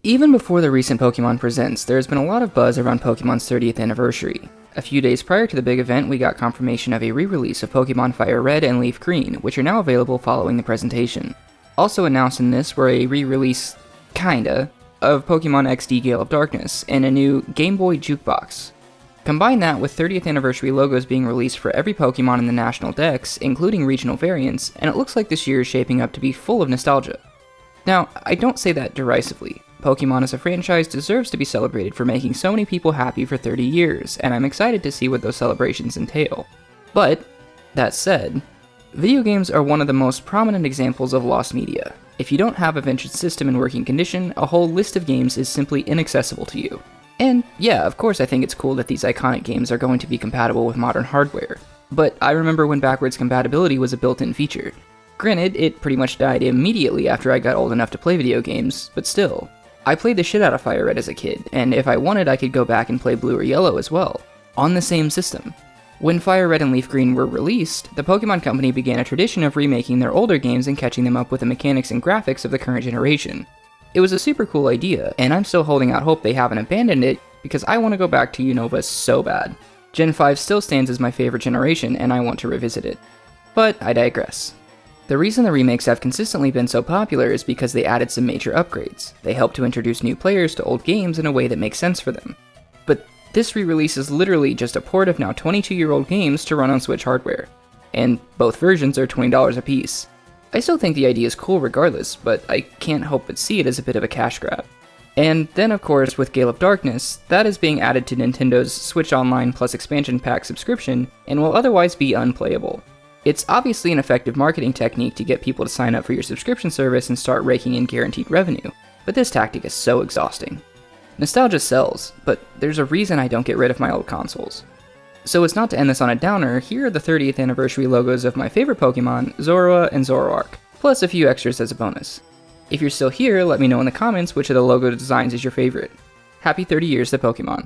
Even before the recent Pokemon Presents, there has been a lot of buzz around Pokemon's 30th anniversary. A few days prior to the big event, we got confirmation of a re-release of Pokemon Fire Red and Leaf Green, which are now available following the presentation. Also announced in this were a re-release, kinda, of Pokemon XD Gale of Darkness, and a new Game Boy Jukebox. Combine that with 30th anniversary logos being released for every Pokemon in the national decks, including regional variants, and it looks like this year is shaping up to be full of nostalgia. Now, I don't say that derisively. Pokemon as a franchise deserves to be celebrated for making so many people happy for 30 years, and I'm excited to see what those celebrations entail. But, that said, video games are one of the most prominent examples of lost media. If you don't have a vintage system in working condition, a whole list of games is simply inaccessible to you. And yeah, of course I think it's cool that these iconic games are going to be compatible with modern hardware, but I remember when backwards compatibility was a built-in feature. Granted, it pretty much died immediately after I got old enough to play video games, but still. I played the shit out of Fire Red as a kid, and if I wanted I could go back and play Blue or Yellow as well, on the same system. When Fire Red and Leaf Green were released, the Pokemon Company began a tradition of remaking their older games and catching them up with the mechanics and graphics of the current generation. It was a super cool idea, and I'm still holding out hope they haven't abandoned it, because I want to go back to Unova so bad. Gen 5 still stands as my favorite generation, and I want to revisit it. But I digress. The reason the remakes have consistently been so popular is because they added some major upgrades. They helped to introduce new players to old games in a way that makes sense for them. But this re-release is literally just a port of now 22-year-old games to run on Switch hardware. And both versions are $20 a piece. I still think the idea is cool regardless, but I can't help but see it as a bit of a cash grab. And then of course with Gale of Darkness, that is being added to Nintendo's Switch Online Plus Expansion Pack subscription and will otherwise be unplayable. It's obviously an effective marketing technique to get people to sign up for your subscription service and start raking in guaranteed revenue, but this tactic is so exhausting. Nostalgia sells, but there's a reason I don't get rid of my old consoles. So as not to end this on a downer, here are the 30th anniversary logos of my favorite Pokemon, Zorua and Zoroark, plus a few extras as a bonus. If you're still here, let me know in the comments which of the logo designs is your favorite. Happy 30 years to Pokemon.